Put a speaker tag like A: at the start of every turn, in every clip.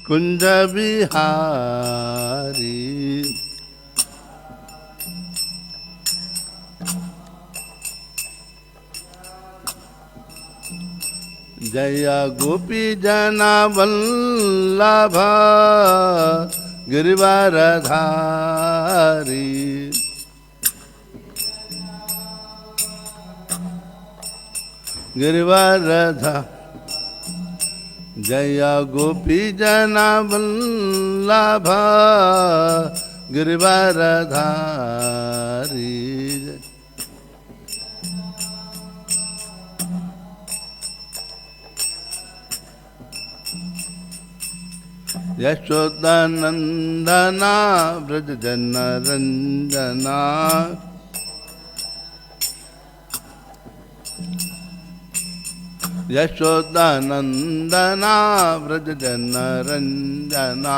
A: कुंज बिहारी। जय गोपी जना वल्लभ गिरिवरधारी। गिरिवरधा जय गोपी जना वल्लभ गिरिवरधारी। यशोदानंदना ब्रज जन रंजना। यशोदानंदना ब्रज जन रंजना।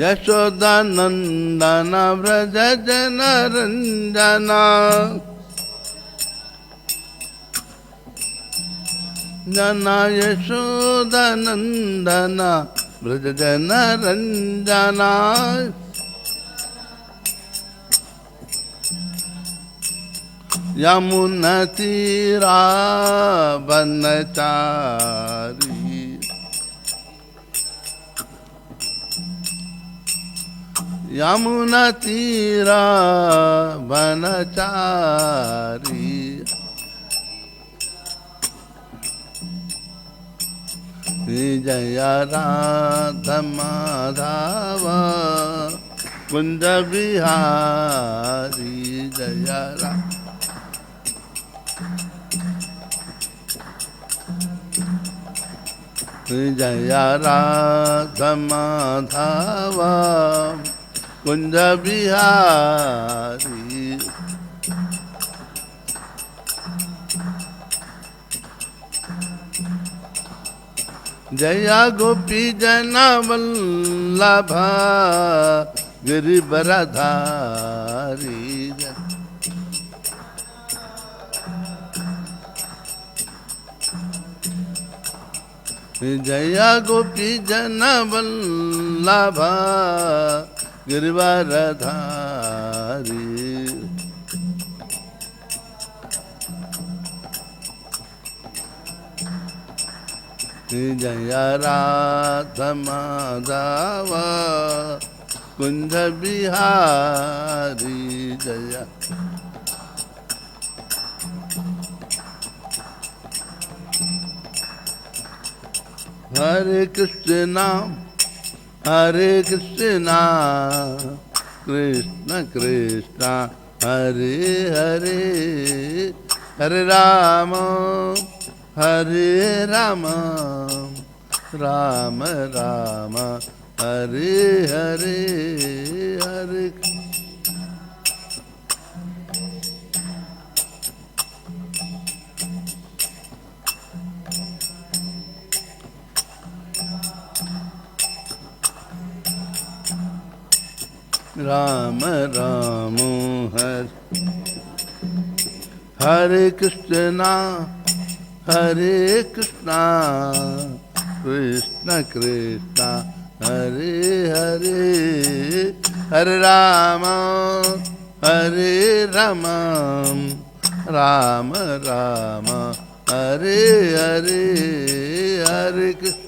A: यशोदानंदना ब्रज जन रंजना। जना यशोदानंदना ब्रज जन रंजना। यमुना तीरा बनचारी। यमुना तीरा बनचारी। जय राधा माधव कुंज बिहारी। जय राधा जय राधा माधव कुंज बिहारी। जय गोपी जना वल्लभ गिरिवरधारी। जय गोपी जना वल्लभ गिरिवरधारी। जय राधा माधव कुंज बिहारी। जय हरे कृष्णा कृष्ण कृष्ण हरे हरे, हरे राम राम राम हरे हरे, हरे राम राम हरे कृष्णा कृष्ण कृष्ण हरे हरे, हरे राम राम राम हरे हरे, हरे कृष्ण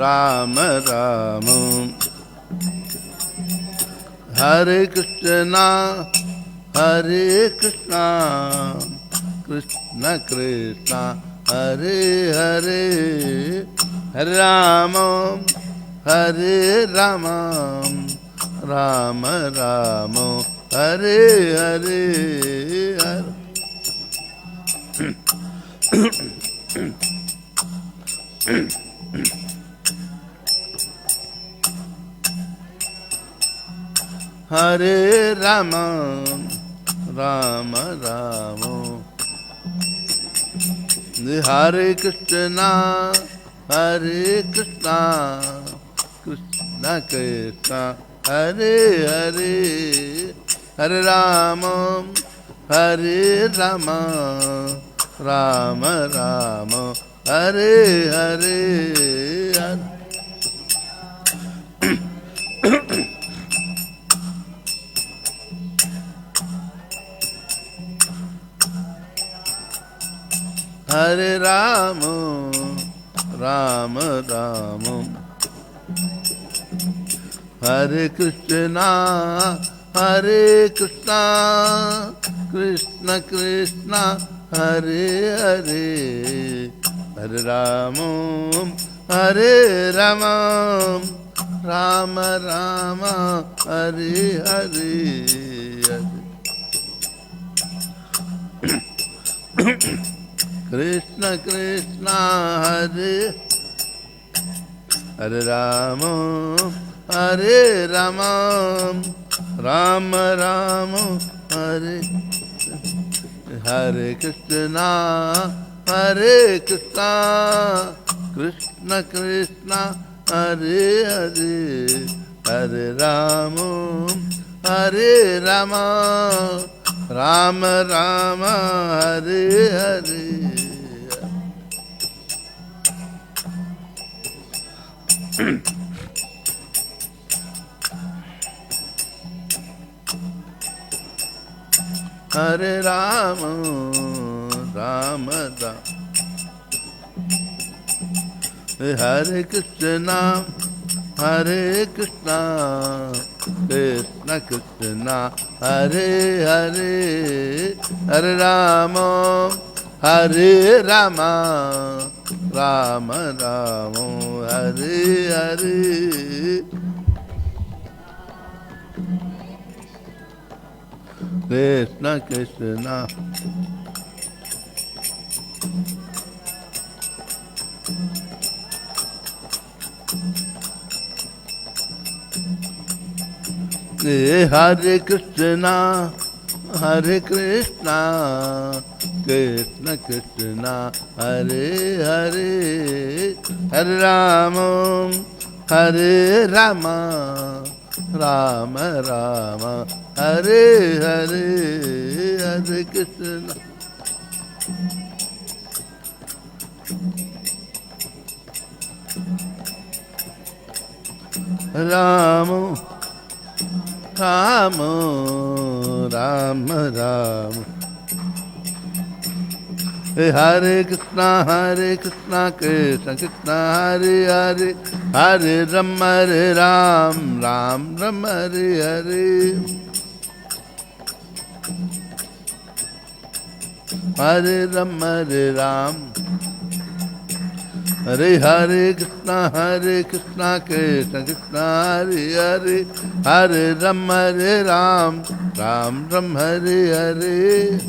A: राम राम हरे कृष्णा कृष्ण कृष्ण हरे हरे, हरे Ram Ram Ram Hare Hare, Hare Hare Ram Ram Ram Hare Krishna, Hare Krishna, Krishna Krishna, Hare Hare, Hare Rama, Hare Rama, Rama Rama, Hare Hare, Hare Rama, Rama Rama, Hare Krishna, Hare Krishna, Krishna Krishna, Hare Hare, Hare Rama, Hare Rama, Rama Rama, Hare Hare, Krishna Krishna, Hare Hare Rama, Hare Rama, Rama Rama, Hare Hare Krishna, Hare Krishna, Krishna Krishna, Hare Hare, Hare Rama, Hare Rama, Rama Rama, Hare Hare. Hare Rama, Rama Rama, Hare Krishna, Hare Krishna, Krishna Krishna, Hare Hare, Hare Rama, Hare Rama, Rama Rama, Hare Hare. Krishna Krishna, Hare Krishna, Hare Krishna, Krishna Krishna, Hare Hare, Hare Rama, Hare Rama, Rama Rama, Hare Hare, Hare Krishna. Rama, Rama, Rama Rama, Hare Krishna, Krishna Krishna, Hare Hare, Hare Rama, Hare Ram, Ram Rama, Hare Hare, Hare Rama, Hare Ram, Hare Hare Krishna, Krishna Krishna, Hare Hare, Hare Rama, Hare Ram, Ram Rama, Hare Hare,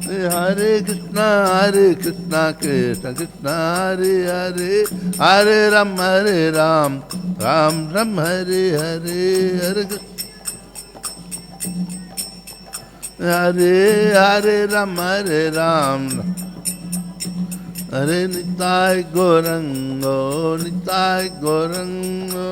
A: Hare Krishna, Krishna Krishna, Hare Hare, Hare Rama, Hare Ram, Ram Rama, Hare Hare, Hare Krishna, Hare Hare Rama, Hare Ram, Hare Nitai Gaurango, Nitai Gaurango,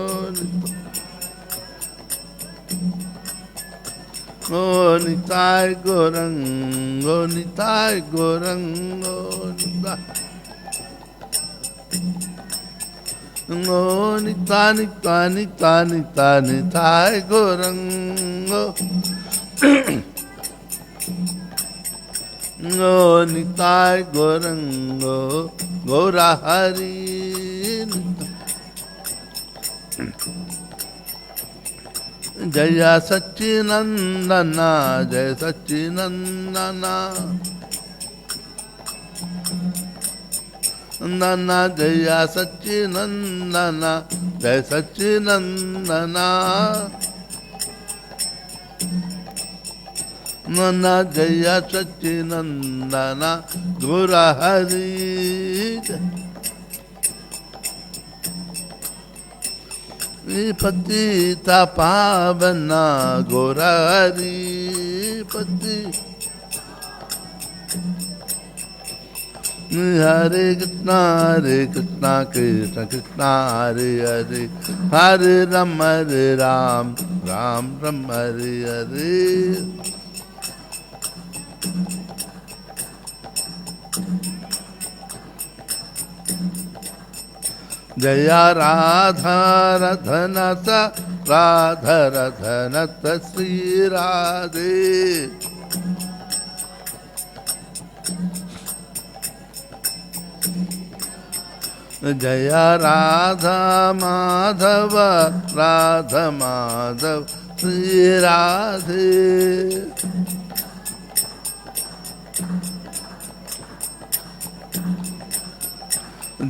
A: Oh Nitai Gaurango, Nitai Gaurango, Oh Nitai Nitai Nitai Nitai Nitai Gaurango, Oh Nitai Gaurango, Gaura Hari, Jaya Satchinandana, Jaya Satchinandana, Nana Jaya Satchinandana, Jaya Satchinandana, Nana Jaya Satchinandana, Gaura Hari, पतिता पावना गौरारी पति हरे कृष्णा कृष्ण कृष्णा हरे हरे हरे राम राम राम हरे हरे जय राधा रधनत राधा रधनत श्री राधे जय राधा माधव राधा माधव श्री राधे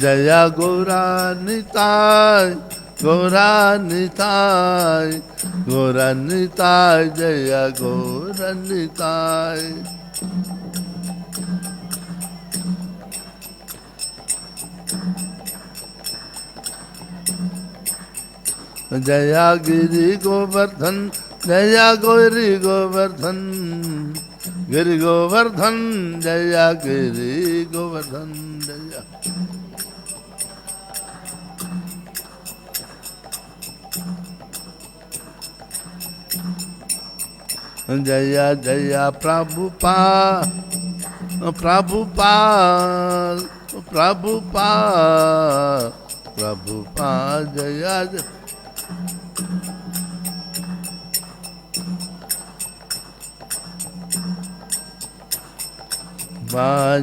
A: जय गौरानिताय गौरानिताय गौरानिताय जय गौरानिताय जय गिरि गोवर्धन जय गौरी गोवर्धन गिरि गोवर्धन जय गिरि गोवर्धन जय जय जय प्रभुपा प्रभुपा प्रभुपा प्रभुपा जय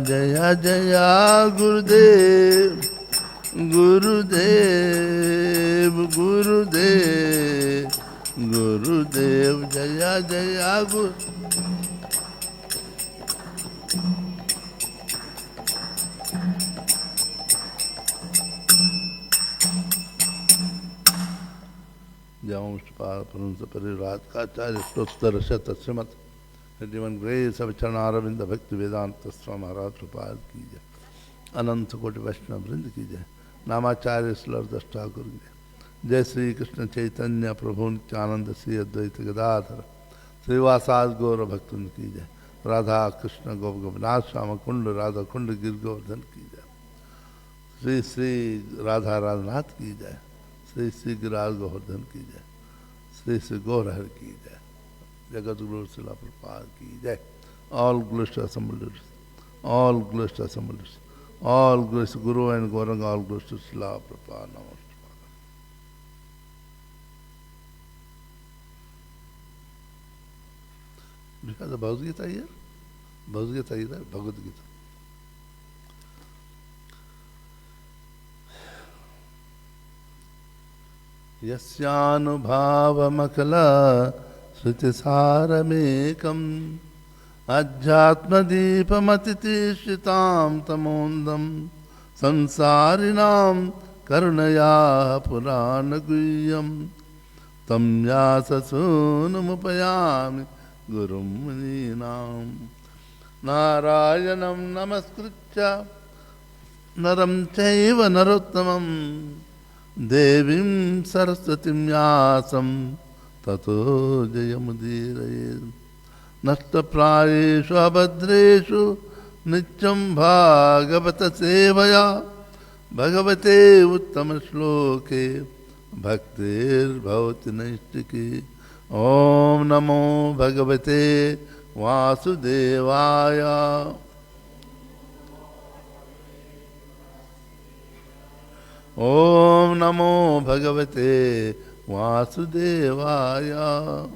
A: जय जय गुरुदेव गुरुदेव गुरुदेव गुरुदेव जय जय गुरु परिवाद का आचार्य स्तोत्र शत श्रीमत Divine grace of Charana Aravinda Bhakti Vedanta Swami Maharaj Prabhupada ki jai. Ananta Koti Vaishnava Vrind ki jai. Namacharya Slardhas Thakur ki jai. Jai Sri Krishna Chaitanya Prabhu Nityananda Sri Advaita Gadadhara Srivasad Gaura Bhaktun ki jai. Radha Krishna Gop Gopinath Shama Kunda Radha Kunda Gir Govardhan ki jai. Sri Sri Radha Radhanath ki jai. Sri Sri Giriraj Govardhan ki jai. Sri Sri Gaurahar ki jai. Jagat Guru Srila Prabhupada ki jai. All glories to assembled, all glories to assembled, all glories to Guru and Gauranga, all glories to Srila Prabhupada. Namaste. Do you have the Bhagavad Gita here? Bhagavad Gita is there? Bhagavad Gita. Yasyānubhāvamakala Sritisaramekam Adhyatmadīpamatitishritam tamondam Sansarinam Karunaya Puranaguyam Tam Yasasunumupayami Gurum Muninam Narayanam Namaskritya Naram Chaiva Narottamam Devim Saraswatim Yasam Tato Jayamudiraye Nashtaprayeshu Abhadreshu Nityam Bhagavata Sevaya Bhagavate Uttama Shloke Bhaktir Bhavati Naistiki Om Namo Bhagavate Vasudevaya Om Namo Bhagavate Vasudevaya.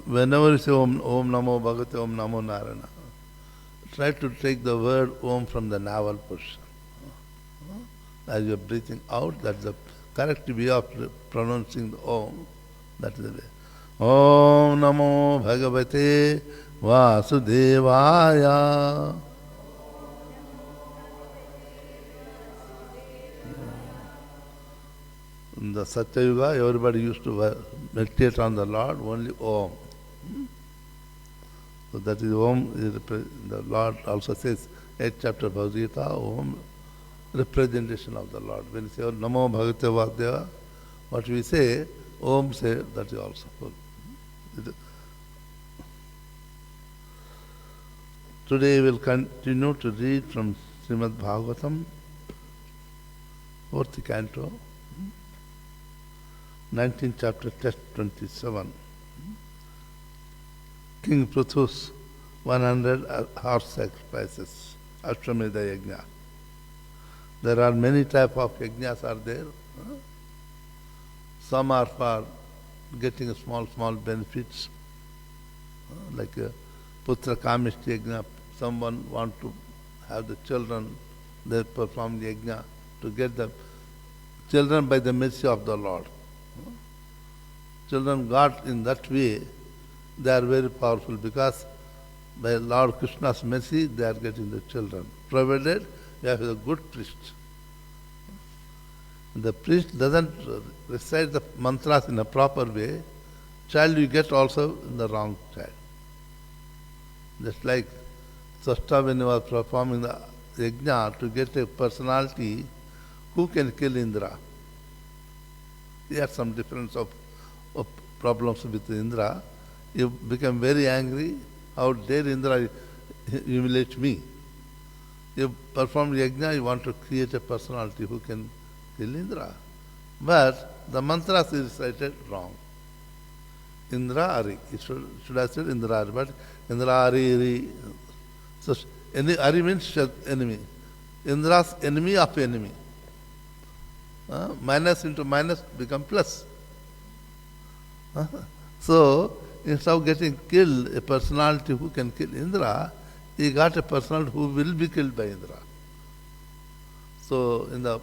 A: Whenever you say Om Namo Bhagavate, Om Namo Narayana, try to take the word Om from the navel portion. As you are breathing out, that's the correct way of pronouncing the Om. That is the way. Om Namo Bhagavate Vasudevaya. In the Satya Yuga, everybody used to meditate on the Lord, only Om. So that is Om, the Lord also says, 8th chapter Bhagavad Gita, Om representation of the Lord. When you say Namo Bhagavate Vasudeva, what we say, Om say, that is also full. Today we will continue to read from Srimad Bhagavatam, 4th canto, 19th chapter, text 27. King Prithu's 100 horse sacrifices, Ashwamedha Yajna. There are many types of yajnas are there. Some are for getting small benefits, like Putra Kamishti Yajna. Someone want to have the children, they perform the yajna to get the children by the mercy of the Lord. Children got in that way, they are very powerful because by Lord Krishna's mercy they are getting the children, provided you have a good priest. The priest doesn't recite the mantras in a proper way, child you get also in the wrong child. Just like Sashta, when he was performing the yajna to get a personality who can kill Indra. He had some difference of problems with Indra. He became very angry. How dare Indra humiliate me? You performed yajna, you want to create a personality who can kill Indra. But the mantras is recited wrong. Indra Ari. It should have said Indra Ari, but Indra Ari. So Ari means enemy. Indra's enemy of enemy. Minus into minus become plus. So instead of getting killed, a personality who can kill Indra, he got a personality who will be killed by Indra. So in the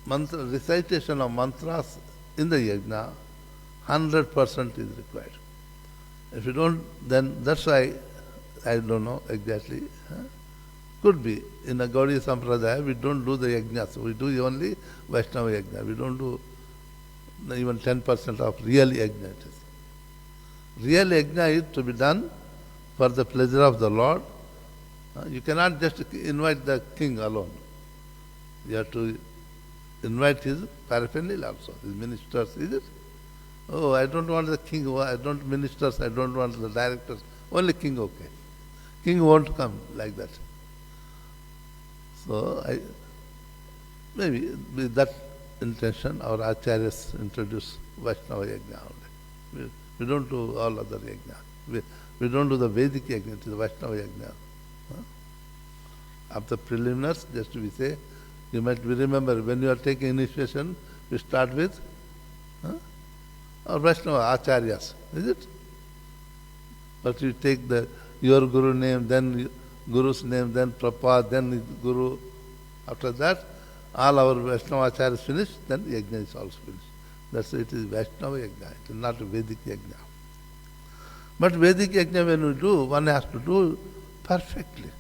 A: mantra, recitation of mantras in the yajna, 100% is required. If you don't, then that's why, I don't know exactly. Could be. In a Gaudiya Sampradaya, we don't do the yajnas. We do only Vaishnava yajna. We don't do even 10% of real yajna. Real yajna is to be done for the pleasure of the Lord. You cannot just invite the king alone. You have to invite his paraphernalia also, his ministers, is it? Oh, I don't want the king, I don't ministers, I don't want the directors, only king, okay. King won't come like that. So, maybe with that intention, our acharyas introduce Vaishnava yajna only. We don't do all other yajna. We don't do the Vedic yajna, it is Vaishnava yajna. After preliminaries, just we say, you might remember when you are taking initiation, we start with or Vaishnava acharyas, is it? But you take your guru name, then guru's name, then Prabhupada, then guru. After that, all our Vaishnava acharyas finish, then yajna is also finished. That's why it is Vaishnava yajna, it is not a Vedic yajna. But Vedic yajna when we do, one has to do perfectly.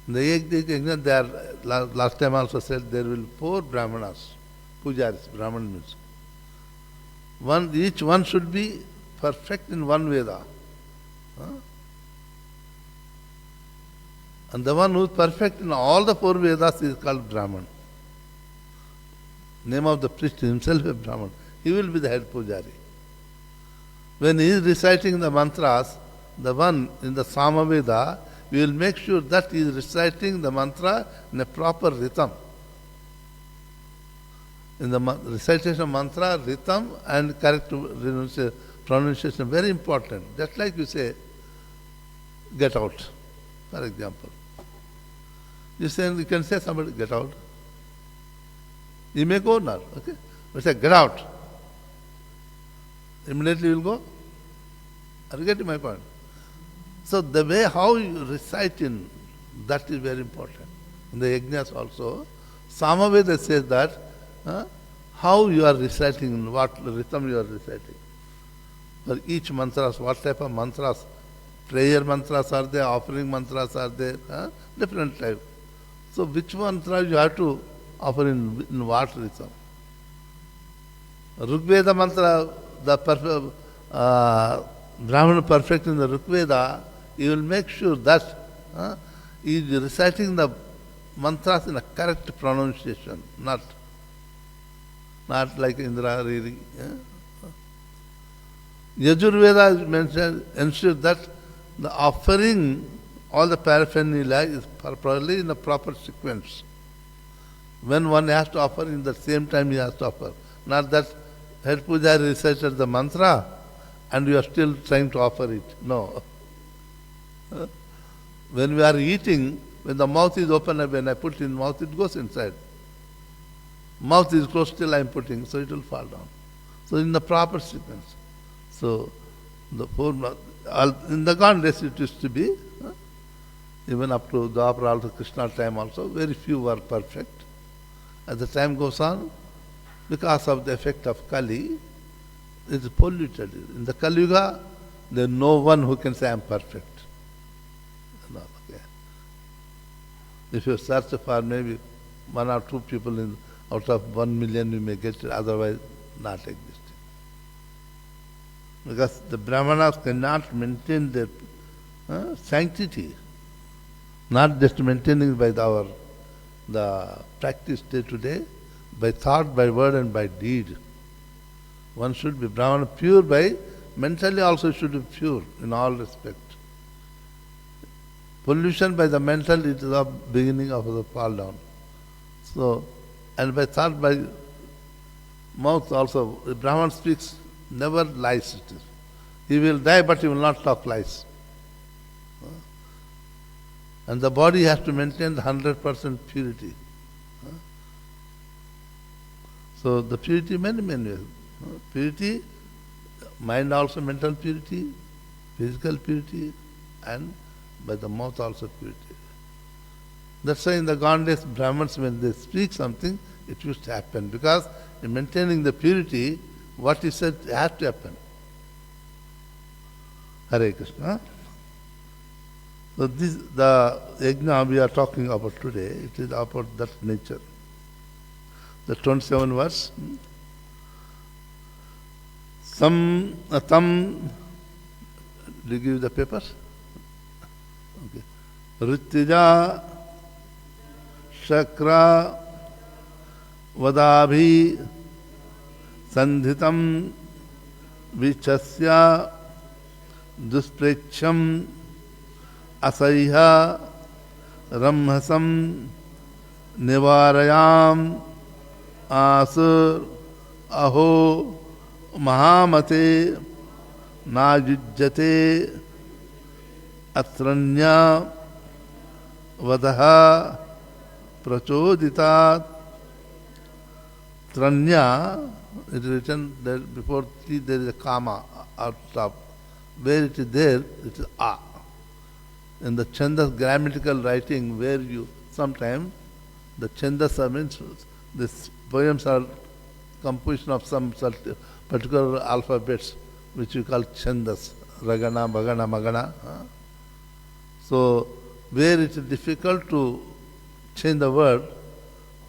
A: In the Vedic yajna, there are, last time also said, there will be 4 brahmanas, pujaris, Brahman means. Each one should be perfect in one Veda. And the one who is perfect in all the 4 Vedas is called Brahman. Name of the priest himself is Brahman. He will be the head pujari. When he is reciting the mantras, the one in the Samaveda, we will make sure that he is reciting the mantra in a proper rhythm. In the recitation of mantra, rhythm and correct pronunciation, very important. Just like you say, get out, for example. You can say somebody, get out. You may go now, okay? But say, get out. Immediately you will go. Are you getting my point? So the way how you recite in, that is very important. In the yajnas also, Samaveda says that, how you are reciting, in what rhythm you are reciting. For each mantras, what type of mantras, prayer mantras are there, offering mantras are there, different type. So which mantra you have to offer in what rhythm? Rigveda mantra, the Brahmana perfect in the Rigveda, you will make sure that he is reciting the mantras in a correct pronunciation, not like Indra Riri. Yajurveda mentioned, ensures that the offering, all the paraphernalia is properly in a proper sequence. When one has to offer, in the same time he has to offer. Not that head puja recited the mantra and you are still trying to offer it. No. When we are eating, when the mouth is open, when I put in mouth, it goes inside. Mouth is closed, still I am putting, so it will fall down. So in the proper sequence. So the in the Goddess it used to be, even up to Dwapara, also Krishna time also, very few were perfect. As the time goes on, because of the effect of Kali, it is polluted. In the Kali Yuga, there is no one who can say I am perfect. No, okay. If you search for maybe 1 or 2 people out of 1 million, you may get it, otherwise not existing. Because the Brahmanas cannot maintain their sanctity, not just maintaining by the practice day to day, by thought, by word and by deed. One should be Brahmana pure by, mentally also should be pure in all respect. Pollution by the mental, it is the beginning of the fall down. So, and by thought, by mouth also, the Brahman speaks, never lies it is. He will die, but he will not talk lies. And the body has to maintain the 100% purity. So the purity, many ways. Purity, mind also mental purity, physical purity, and by the mouth also purity. That's why in the Goddess Brahmins, when they speak something, it used to happen. Because in maintaining the purity, what is said has to happen. Hare Krishna. So this, the yajna we are talking about today, it is about that nature. The 27th verse. Tam, did you give the papers? Okay. Rittija Shakra Vadabhi Sandhitam Vichasya Dusprecham Asaiha Ramhasam Nivarayam Asur Aho Mahamate Najujjate Atranya Vadaha Prachodita. Tranya, it is written there before T there is a comma out top. Where it is there, it is A. In the Chandas grammatical writing, where you sometimes the Chandas means these poems are composition of some particular alphabets which you call Chandas, Ragana, Bhagana, Magana. So where it is difficult to change the word,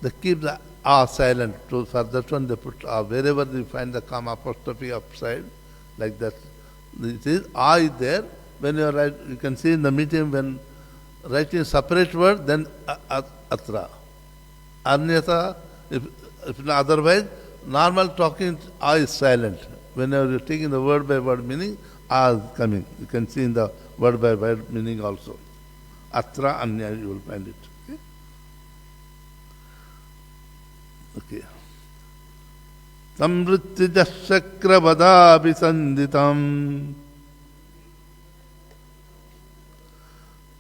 A: they keep the A silent. For that one they put A. Wherever you find the comma apostrophe upside, like that, it is A is there. When you write, you can see in the medium when writing a separate word, then atra. Anyatha, if not otherwise, normal talking, A is silent. Whenever you are taking the word by word meaning, A is coming. You can see in the word by word meaning also. Atra, anya, you will find it. Okay. Tamrittijashakravadabisanditam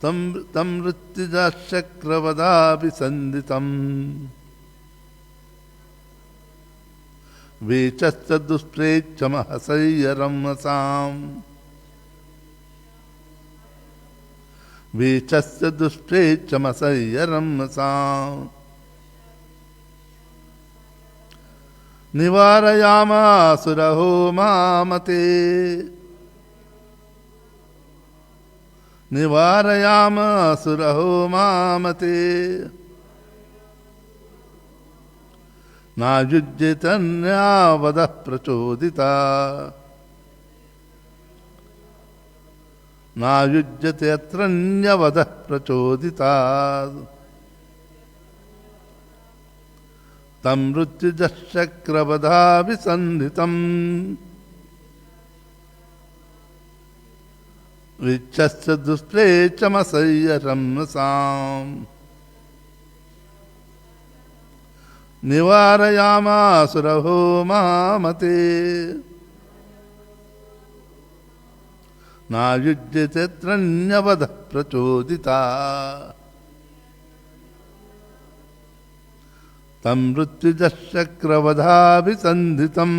A: Tamrittijashakravadabisanditam Vechasya dusprechamahasayarammasam Vechasya dusprechamahasayarammasam Nivarayama suraho mamate Nivarayama suraho mamate Najujjitanya vadah prachodita Najujjate atranya vadah prachodita Tam mrutyujashakravadhavisandhitam vichasya dusprechamasaya ramnasam nivarayamāsuraho māmate nājujyate tranyavada prachodita tam mrutyujashakravadhavisandhitam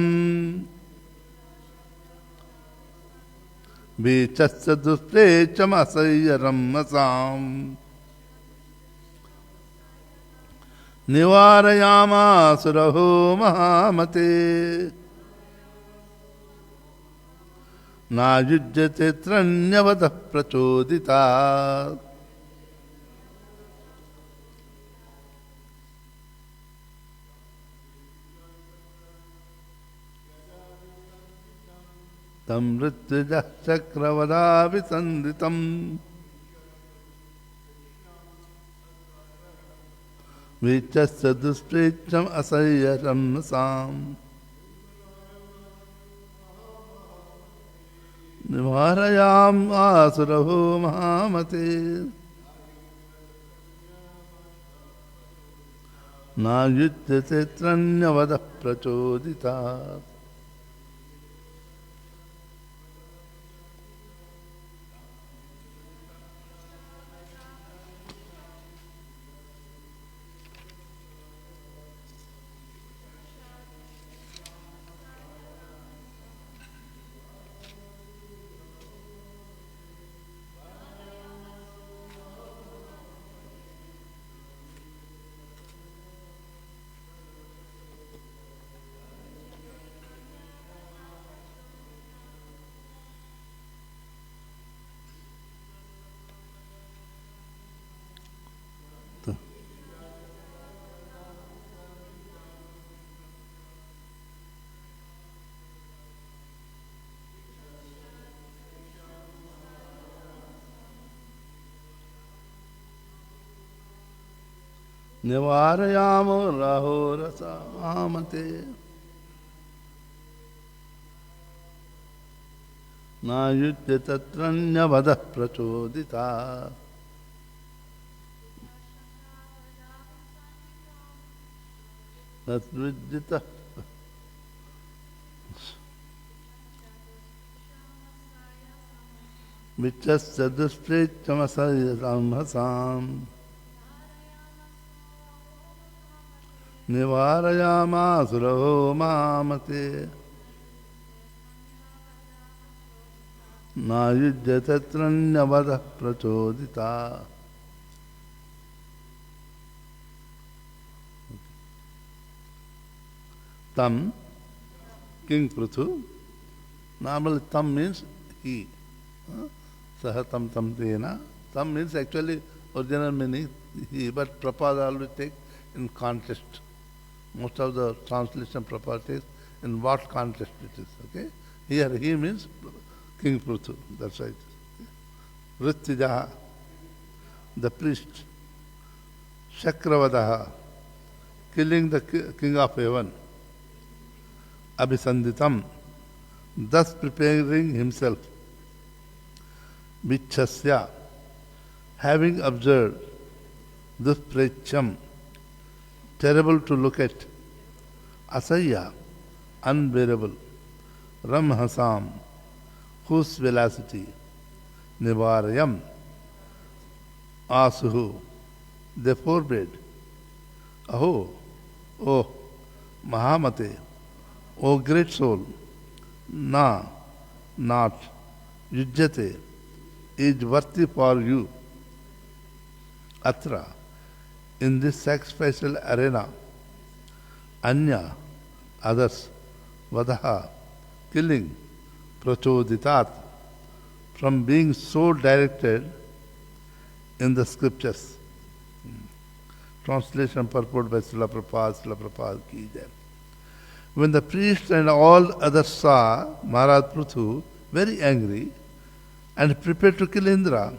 A: vichasya dusprechamasaya ramnasam nivarayamāsuraho mahamate nājujyate tranyavada prachodita tam mrityujashakravadhavisandhitam vichasya dusprecham asaya ramnasam nivarayamāsuraho mahamate nājujyate tranyavada prachodita. Nivarayamo raho rasa amate nājujyate tranyavada prachodita tatvidita vichasya dusprechamasaya ramnasam nivarayamāsuraho māmate nājujyate tranyavada prachodita. Tam, King Prithu. Normally tam means he. Saha tam tam tena. Tam means actually original meaning he, but Prabhupada always take in context. Most of the translation properties in what context it is. Okay? Here he means King Prithu. That's right. Vrittijaha, the priest. Shakravadaha, killing the king of heaven. Abhisanditam, thus preparing himself. Vichasya, having observed. Dusprecham, terrible to look at. Asaya, unbearable. Ramhasam, whose velocity. Nivarayam, asuhu, they forbade. Aho, oh, Mahamate, O great soul, na, not, yujyate, is worthy for you. Atra, in this sacrificial arena, anya, others, vadaha, killing, prachodhitat, from being so directed in the scriptures. Translation purport by Srila Prabhupada ki jai. When the priest and all others saw Maharaj Prithu very angry and prepared to kill Indra,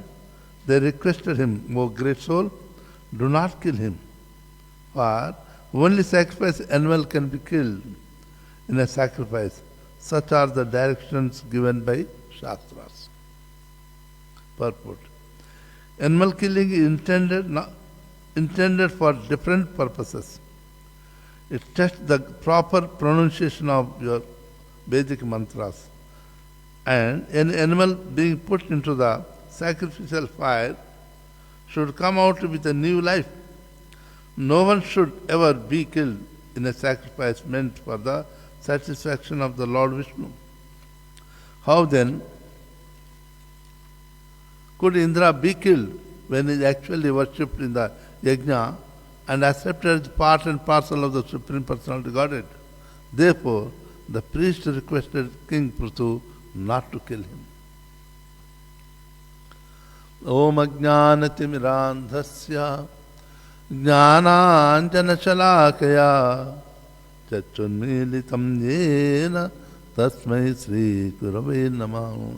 A: they requested him, O great soul, do not kill him, for Only sacrifice animal can be killed in a sacrifice. Such are the directions given by Shastras. Purport. Animal killing is intended for different purposes. It tests the proper pronunciation of your Vedic mantras. And an animal being put into the sacrificial fire should come out with a new life. No one should ever be killed in a sacrifice meant for the satisfaction of the Lord Vishnu. How then could Indra be killed when he is actually worshipped in the yajna and accepted as part and parcel of the Supreme Personality Godhead? Therefore, the priest requested King Prithu not to kill him. Om ajnanatimirandhasya jnananjanashalakaya chachunmilitam yena tasmai Sri Gurave Namah.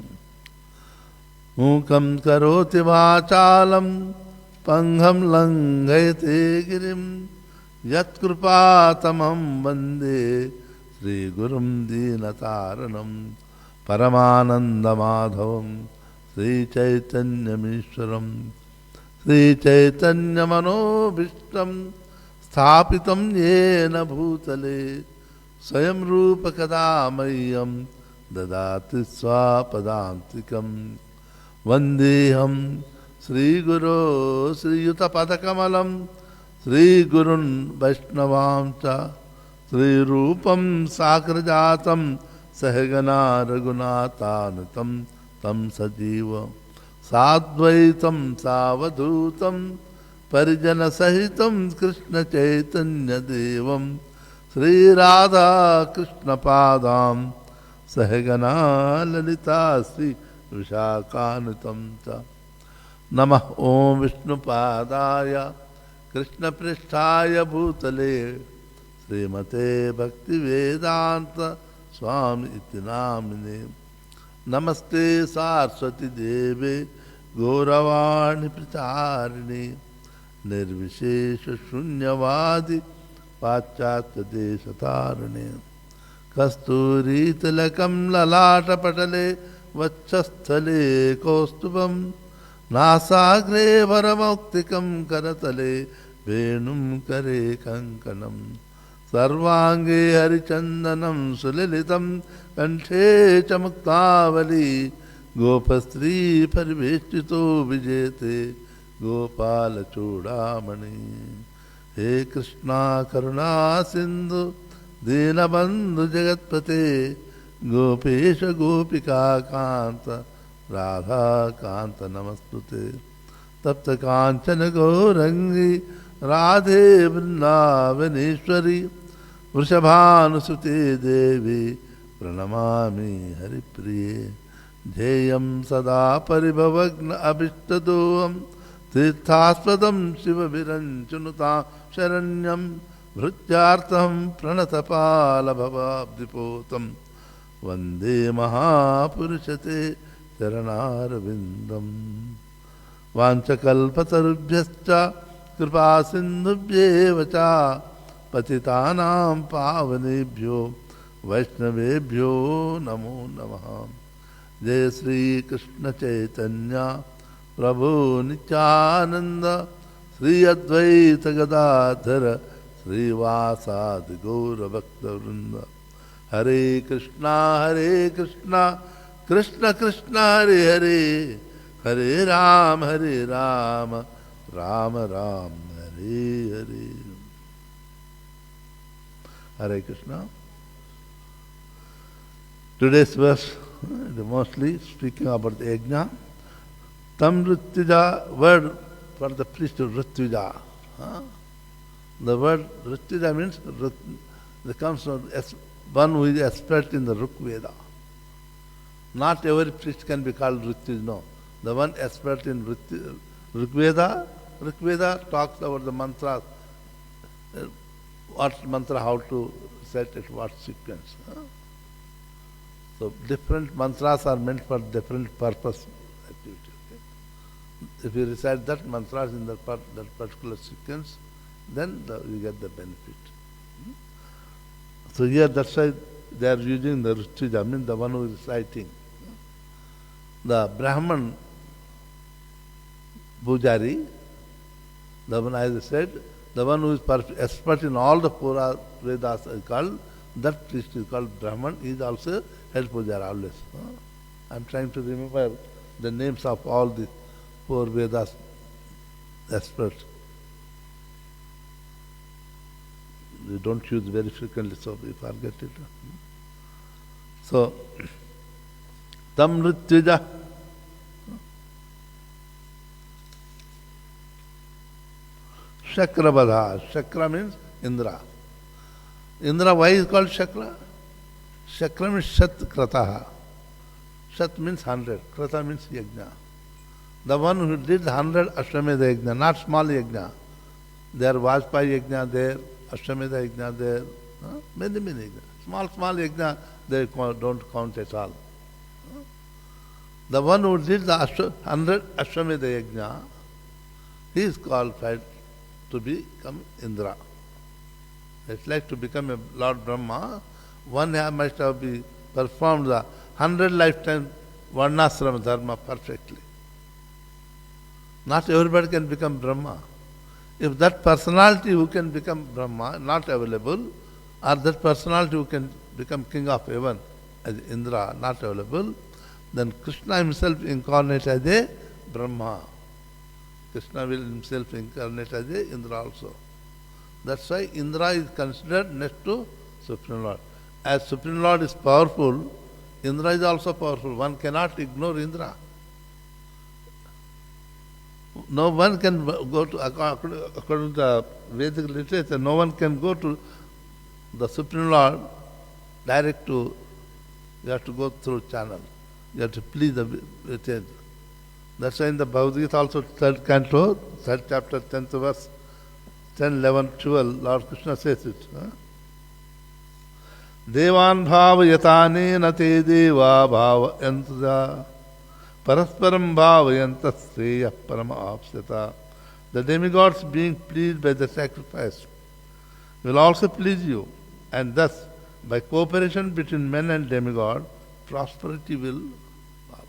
A: Mukam karoti vachalam pangham langayate girim yat krupatamam vande Sri Gurum Dinataranam Paramananda Madhavam Sri Chaitanya Mishwaram Sri Chaitanya Manobhishtam Sthapitam Yena Bhutale Swayam Rupa Kadamayam Dadati Swapadantikam Vandeham Sri Guru Sri Yuta Padakamalam Sri Gurun Vaishnavamcha Sri Rupam Sakrajatam Sahagana Raghunatanatam Tam Sajiva Sadvaitam Savadutam Parijana Sahitam Krishna Chaitanya Devam Sri Radha Krishna Padam Sahagana Lalita Sri Vishakanitam Cha Namah Om Vishnu Padaya Krishna Pristhaya Bhutale Srimate Bhakti Vedanta Swami iti namine. Namaste Saraswati Deve Gauravani Pracharini Nirvishesha Shunyavadi Pachatya Deshatarane Kasturi Tilakam Lalata Patale Vachasthale Kostubam Nasagre Varamuktikam Karatale Venum Kare Kankanam Sarvange Harichandanam Sulilitam Kanthe Chamuktavali Gopastri Pariveshtito Vijete Gopala Chudamani. He Krishna Karuna Sindhu Dinabandhu Jagatpate Gopesha Gopika Kanta Radha Kanta Namastute Tapta Kanchana Gaurangi Radhe Vrindavaneshwari Vrishabhanusute Devi Pranamami Haripriye Jeyam Sada Paribhavagna Abhishtadoham Tirthaspadam Shiva Viranchanuta Sharanyam Vrutyartham Pranatapala Bhavabdipotam Vande Mahapurushate Charanarvindam Vanchakalpatarubhyascha Kripa Sindhubhyevacha Patitanam Pavanebhyo Vaishnavebhyo Namo Namaha. Jai Sri Krishna Chaitanya Prabhu Nityananda Sri Advaita Gadadhara Sri Vasadi Gaura Bhakta Vrinda. Hare Krishna Krishna Krishna Hare Hare Hare Rama Rama Rama Hare Hare. Hare Krishna. Today's verse is mostly speaking about the yajna. Tam Rityuja, word for the priest of Rityuja. The word Rityuja means it comes from one who is expert in the Rik Veda. Not every priest can be called Rityuja, no. The one expert in Rik Veda talks about the mantras, what mantra, how to set it, what sequence. So different mantras are meant for different purpose activity. Okay? If you recite that mantras in that particular sequence, then you get the benefit. So here that's why they are using the Rutuja, means the one who is reciting. The Brahman Pujari, the one, as I said, the one who is expert in all the four Vedas is called, that priest is called Brahman, he is also head Pujari always. I am trying to remember the names of all the four Vedas experts. We don't use very frequently, so we forget it. So, Tam Nrityuja. Shakrabadha. Shakra means Indra. Indra, why is called Shakra? Shakra means Shat Krataha. Shat means 100. Krata means Yajna. The one who did 100 Ashwamedha Yajna, not small Yajna. There Vajpayee Yajna there, Ashwamedha Yajna there, many Yajna. Small Yajna, they don't count at all. The one who did the 100 Ashwamedha Yajna, he is qualified to become Indra. It's like to become a Lord Brahma, one must have performed the 100 lifetime Varnasrama Dharma perfectly. Not everybody can become Brahma. If that personality who can become Brahma not available, or that personality who can become king of heaven as Indra not available, then Krishna himself incarnate as a Brahma. Krishna will himself incarnate as a Indra also. That's why Indra is considered next to Supreme Lord. As Supreme Lord is powerful, Indra is also powerful. One cannot ignore Indra. No one can go to, according to the Vedic literature, no one can go to the Supreme Lord direct to, you have to go through channel. You have to please the literature. That's why in the Bhagavad Gita also, 3rd canto, 3rd chapter, 10th verse, 10, 11, 12, Lord Krishna says it. Devan bhavayatane nate deva bhavayantja parasparam bhavayantas sreya parama apsata. The demigods being pleased by the sacrifice will also please you, and thus by cooperation between men and demigod, prosperity will follow.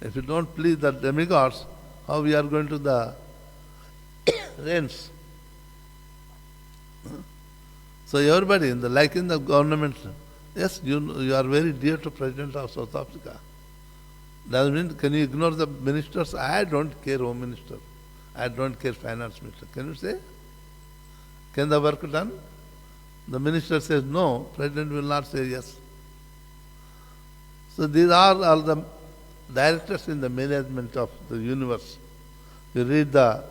A: If you don't please the demigods, how we are going to the rains? So everybody, like in the government, yes, you are very dear to President of South Africa. Doesn't mean, can you ignore the ministers? I don't care Home Minister. I don't care Finance Minister. Can you say? Can the work done? The minister says no, President will not say yes. So these are all the directors in the management of the universe. You read the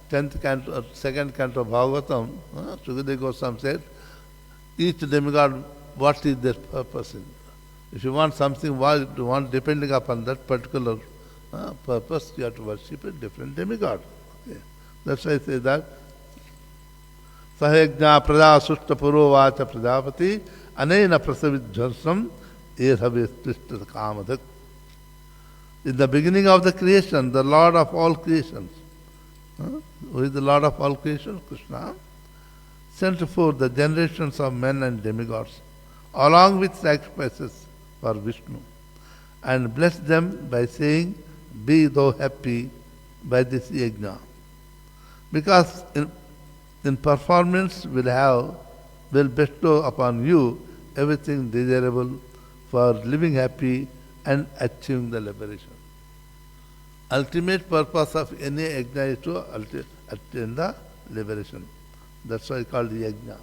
A: 10th canto, 2nd canto of Bhagavatam, Sukadeva Goswami said, each demigod, what is their purpose in? If you want something, what you want, depending upon that particular purpose, you have to worship a different demigod. Okay. That's why I say that. Sahajna praja sushta puro vacha prajapati anena prasavidhvansam eshavestishtha kamadak. In the beginning of the creation, the Lord of all creations, who is the Lord of all creation? Krishna, sent forth the generations of men and demigods, along with sacrifices for Vishnu, and blessed them by saying, be thou happy by this yajna. Because in performance will bestow upon you everything desirable for living happy and achieving the liberation. Ultimate purpose of any yajna is to attain the liberation. That's why it's called yajna.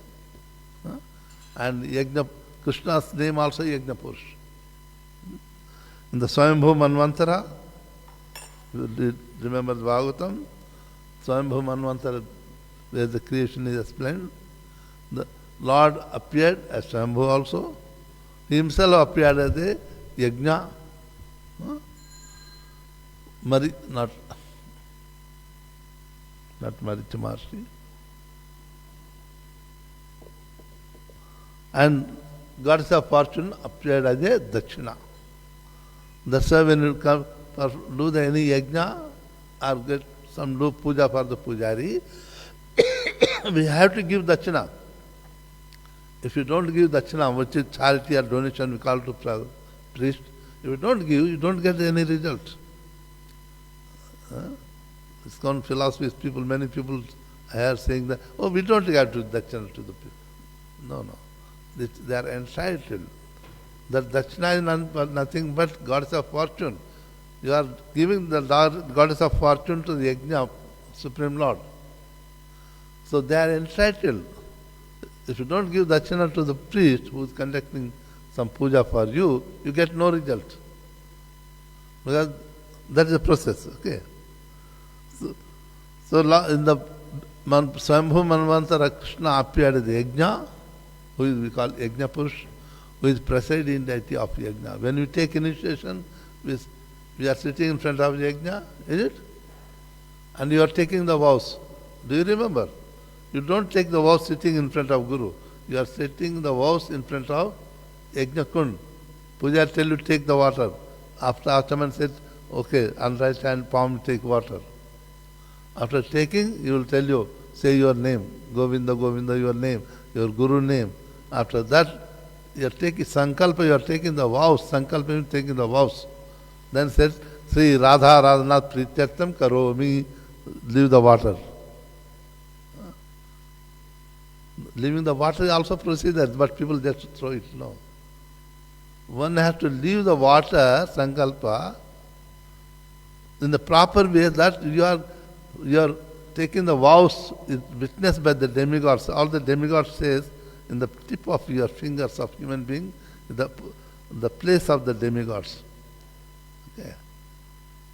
A: And yajna, Krishna's name also Yajna Purush. In the Swambhu Manvantara, you remember the Bhagavatam? Swambhu Manvantara, where the creation is explained. The Lord appeared as Swambhu also. He himself appeared as a Yajna. Not Marichamarshi. And goddess of fortune appeared as a Dakshina. That's why when you come do any yajna or get some do puja for the pujari, we have to give dachina. If you don't give dachina, which is charity or donation, we call to priest, if you don't give, you don't get any result. It's called philosophy. People, many people are saying that, oh, we don't have to dachina to the people. No. They are entitled. That dachina is nothing but goddess of fortune. You are giving the goddess of fortune to the yajna, Supreme Lord. So they are entitled. If you don't give dachina to the priest who is conducting some puja for you, you get no result. Because that is a process, okay? So in the Swambhu Manvantara, Krishna appeared as the yajna, who is we call yajna purush, who is presiding deity of yajna. When we take initiation, we are sitting in front of yajna, is it? And you are taking the vows. Do you remember? You don't take the vows sitting in front of Guru. You are taking the vows in front of yajna kund. Puja tell you take the water. After Achaman said, okay, on right hand palm take water. After taking, he will tell you, say your name, Govinda, Govinda, your name, your Guru name. After that, you are taking sankalpa, you are taking the vows, sankalpa means taking the vows. Then says, Sri Radha Radhanath Prityartham Karomi, leave the water. Leaving the water is also procedure, but people just throw it, no. One has to leave the water, sankalpa, in the proper way that you are taking the vows witnessed by the demigods. All the demigods says in the tip of your fingers of human being, the place of the demigods. Okay.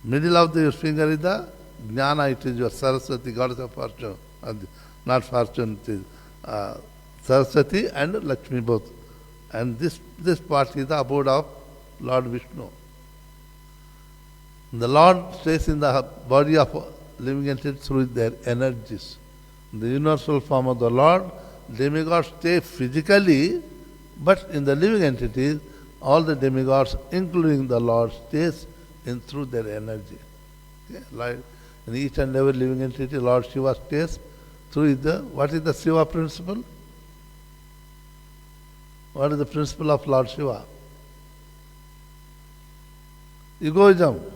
A: Middle of your finger is the jnana, it is your Saraswati, goddess of fortune. Not fortune, it is Saraswati and Lakshmi both. And this part is the abode of Lord Vishnu. The Lord stays in the body of living entity through their energies. The universal form of the Lord, demigods stay physically, but in the living entities, all the demigods, including the Lord, stays in through their energy. Okay? Like in each and every living entity, Lord Shiva stays through what is the Shiva principle? What is the principle of Lord Shiva? Egoism.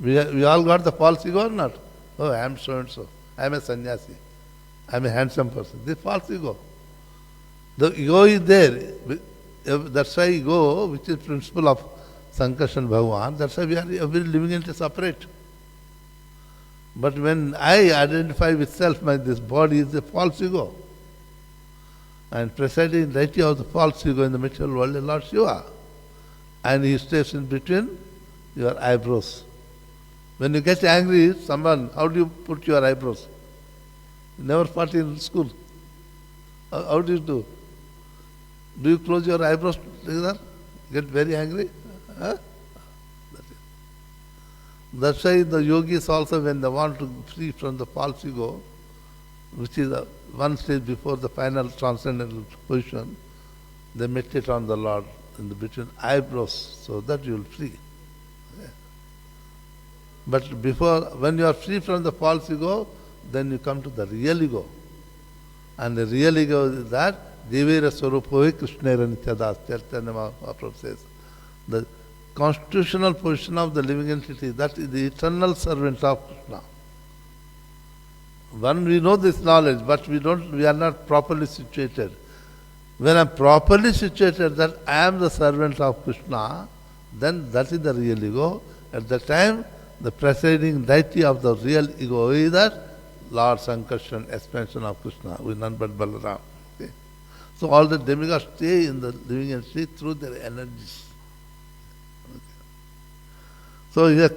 A: We all got the false ego or not? Oh, I am so and so. I am a sannyasi. I am a handsome person. This false ego. The ego is there. That's why ego, which is principle of Sankarshan Bhagavan, that's why we are living in a separate. But when I identify with self, this body is a false ego. And presiding deity of the false ego in the material world is Lord Shiva. And he stays in between your eyebrows. When you get angry, someone, how do you put your eyebrows? You never fought in school. How do you do? Do you close your eyebrows together? Get very angry? Huh? That's why the yogis also, when they want to free from the false ego, which is one stage before the final transcendental position, they meditate on the Lord in the between eyebrows, so that you will free. But before, when you are free from the false ego, then you come to the real ego. And the real ego is that Devera Swarupohi Krishnera Nityadas, Chaitanya Mahaprabhu says. The constitutional position of the living entity, that is the eternal servant of Krishna. When we know this knowledge, but we are not properly situated. When I am properly situated that I am the servant of Krishna, then that is the real ego. At that time, the presiding deity of the real ego is that Lord Sankarshan, expansion of Krishna, with none but Balaram. Okay? So all the demigods stay in the living entity through their energies. Okay. So here,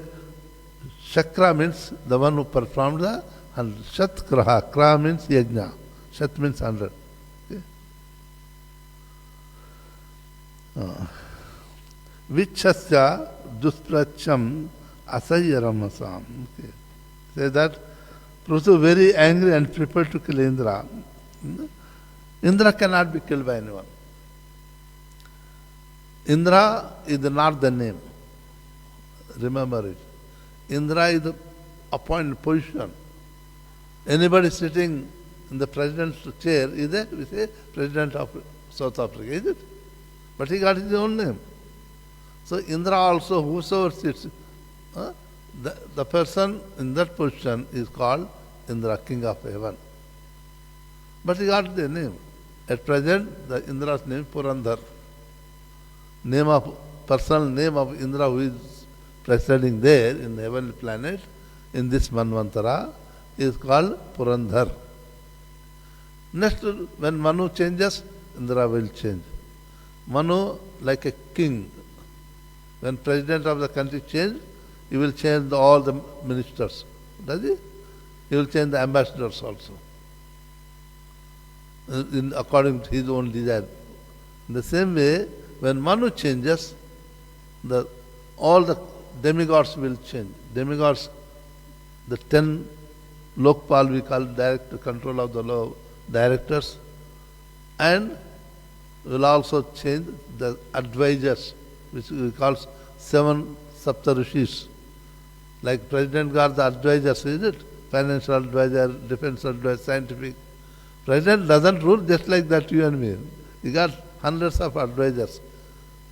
A: Shakra means the one who performed the 100. Shat Kraha. Kra means yajna. Shat means 100. Okay? Vichasya duspracham asaya ramasam. Okay. Say that Prutu very angry and prepared to kill Indra. Indra cannot be killed by anyone. Indra is not the name. Remember it. Indra is appointed position. Anybody sitting in the president's chair is that we say President of South Africa, is it? But he got his own name. So Indra also, whosoever sits, the person in that position is called Indra, king of heaven. But he got the name. At present, the Indra's name Purandhar. Name of personal name of Indra who is presiding there in the heavenly planet in this Manvantara is called Purandhar. Next, when Manu changes, Indra will change. Manu, like a king, when president of the country changes, he will change all the ministers. Does he? He will change the ambassadors also, according to his own desire. In the same way, when Manu changes, all the demigods will change. Demigods, the 10 Lokpal we call direct control of the law, directors, and will also change the advisors, which we call 7 Saptarishis. Like President got the advisors, is it? Financial advisor, defense advisor, scientific. President doesn't rule just like that, you and me. He got hundreds of advisors.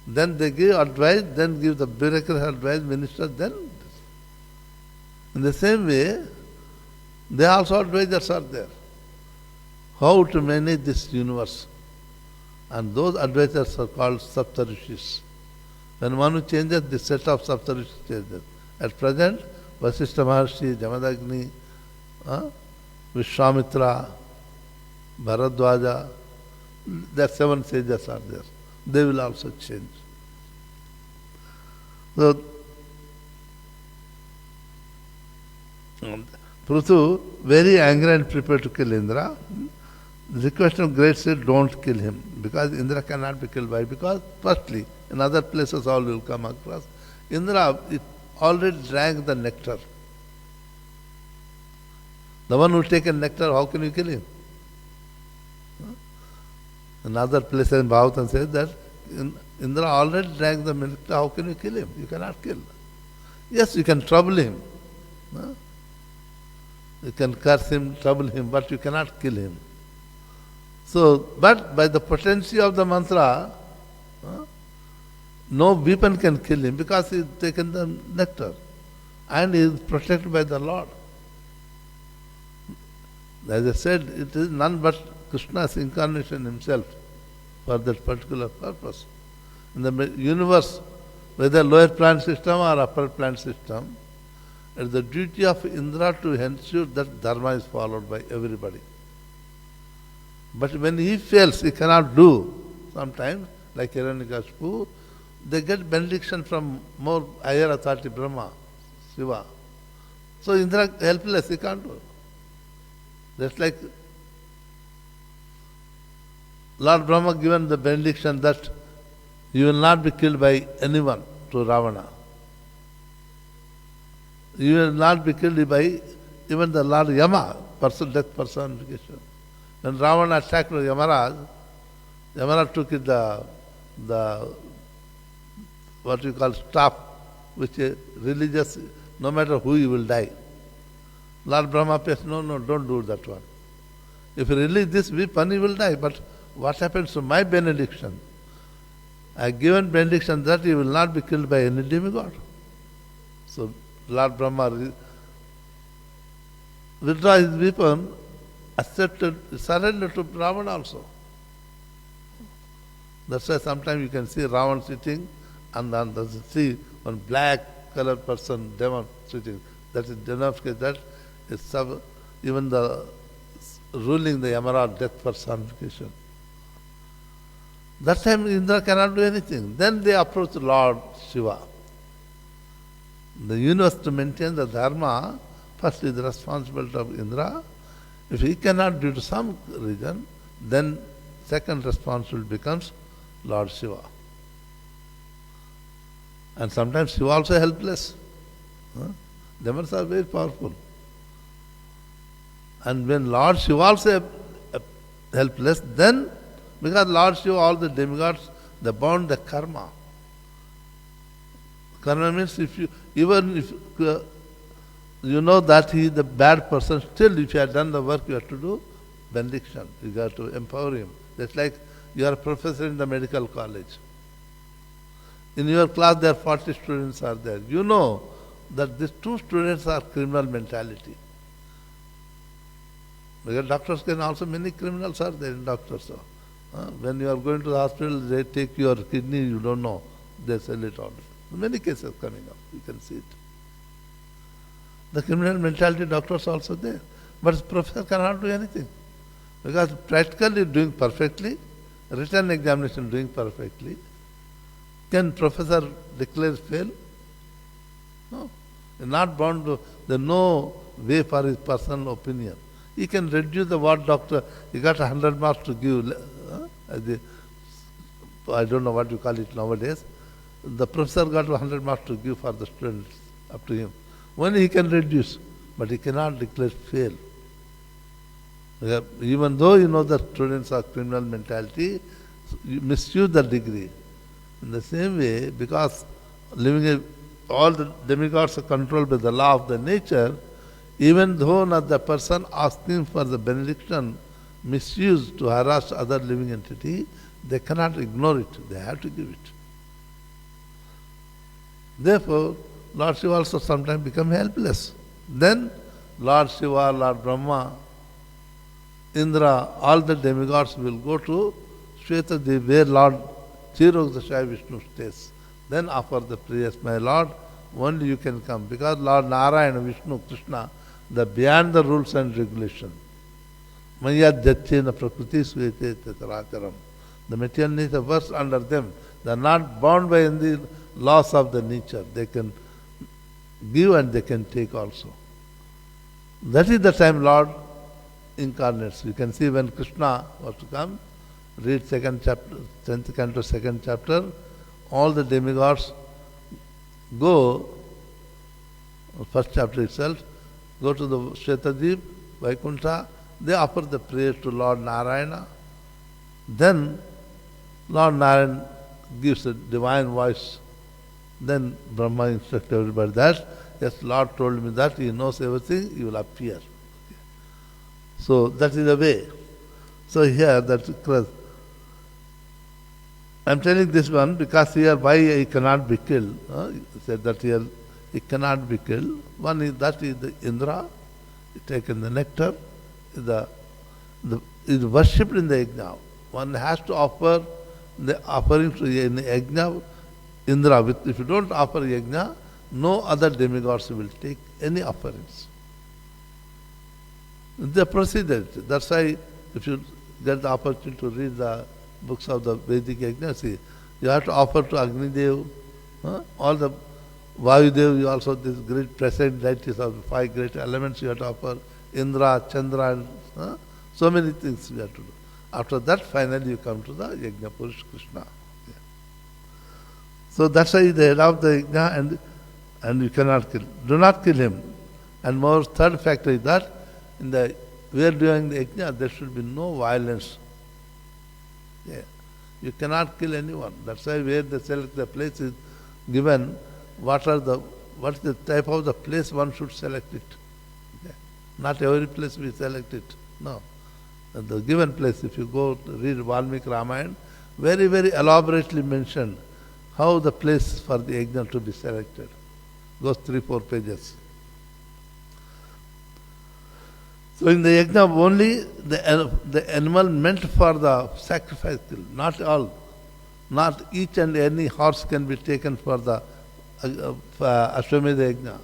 A: Then they give advice, then give the bureaucratic advice, ministers, then. In the same way, they also advisors are there. How to manage this universe. And those advisors are called Saptarishis. When Manu changes, the set of Saptarishis changes. At present, Vasishtha Maharshi, Jamadagni, Vishwamitra, Bharadwaja, the 7 sages are there. They will also change. So, Prithu, very angry and prepared to kill Indra. The request of great said, don't kill him, because Indra cannot be killed by, because firstly, in other places all will come across. Indra, it already drank the nectar. The one who taken nectar, how can you kill him? In other places in Bhagavatam says that Indra already drank the nectar, how can you kill him? You cannot kill. Yes, you can trouble him. You can curse him, trouble him, but you cannot kill him. So, but by the potency of the mantra, no weapon can kill him because he has taken the nectar and he is protected by the Lord. As I said, it is none but Krishna's incarnation himself for that particular purpose. In the universe, whether lower plant system or upper plant system, it is the duty of Indra to ensure that dharma is followed by everybody. But when he fails, he cannot do. Sometimes, like Hiranyakashipu, they get benediction from more higher authority, Brahma, Shiva. So Indra helpless, he can't do. Just like Lord Brahma given the benediction that you will not be killed by anyone to Ravana. You will not be killed by even the Lord Yama, death personification. When Ravana attacked Yamaraj, Yamaraj took it the what you call staff, which is religious, no matter who you will die. Lord Brahma says, no, don't do that one. If you release this weapon, you will die. But what happens to my benediction? I have given benediction that you will not be killed by any demigod. So Lord Brahma withdraw his weapon, accepted, surrendered to Ravana also. That's why sometimes you can see Ravana sitting and on the sea, one black colored person, demon sitting. That is denotes that is even the ruling the Yamara death personification. That time Indra cannot do anything. Then they approach Lord Shiva. The universe to maintain the dharma, first is the responsibility of Indra. If he cannot due to some reason, then second responsibility becomes Lord Shiva. And sometimes Shiva also helpless. Demons are very powerful. And when Lord Shiva also helpless, then because Lord Shiva, all the demigods, they bound the karma. Karma means even if you know that he is the bad person. Still, if you have done the work, you have to do benediction. You have to empower him. That's like you are a professor in the medical college. In your class, there are 40 students are there. You know that these 2 students are criminal mentality. Because doctors can also, many criminals are there in doctors. So, when you are going to the hospital, they take your kidney, you don't know. They sell it out. Many cases coming up. You can see it. The criminal mentality doctors also there. But professor cannot do anything. Because practically doing perfectly, written examination doing perfectly. Can professor declare fail? No. He is not bound to, there is no way for his personal opinion. He can reduce the what doctor, he got 100 marks to give, I don't know what you call it nowadays. The professor got 100 marks to give for the students, up to him. Only he can reduce, but he cannot declare fail. Even though you know that students are criminal mentality, you misuse the degree. In the same way, because all the demigods are controlled by the law of the nature, even though not the person asking for the benediction misused to harass other living entity, they cannot ignore it. They have to give it. Therefore, Lord Shiva also sometimes become helpless. Then Lord Shiva, Lord Brahma, Indra, all the demigods will go to Shvetadevi, where Lord Kshirodakshaya Vishnu stays. Then offer the prayers, my Lord, only you can come. Because Lord Narayana, Vishnu, Krishna, they beyond the rules and regulation. Maya Jachena Prakriti Svete Tataracharam. The material needs are worse under them. They are not bound by any laws of the nature. They can give and they can take also. That is the time Lord incarnates. You can see when Krishna was to come, read 2nd chapter, 10th canto, 2nd chapter, all the demigods go, first chapter itself, go to the Shvetadeep, Vaikuntha, they offer the prayer to Lord Narayana. Then Lord Narayana gives a divine voice. Then Brahma instructed everybody that, yes, Lord told me that, He knows everything, He will appear. So that is the way. So here, that I am telling this one because here why he cannot be killed. He said that here he cannot be killed. One is that is the Indra, he taken the nectar, is worshipped in the yajna. One has to offer the offering to in yajna, Indra. If you don't offer yajna, no other demigods will take any offerings. They proceeded. That's why if you get the opportunity to read the books of the Vedic yajna, see, you have to offer to Agni Dev, all the Vayudev, you also this great present deities of the 5 great elements you have to offer, Indra, Chandra, and so many things you have to do. After that, finally you come to the Yajna Purush Krishna. Yeah. So that's why the head of the Yajna and you cannot kill. Do not kill him. And more, third factor is that in the we are doing the Yajna, there should be no violence. Yeah. You cannot kill anyone. That's why where they select the place is given, what is the type of the place one should select it. Yeah. Not every place we select it. No. The given place, if you go to read Valmiki Ramayana, very, very elaborately mentioned how the place for the yajna to be selected. Goes 3-4 pages. So in the yajna only the animal meant for the sacrifice, not all. Not each and any horse can be taken for the Ashwamedha yajna.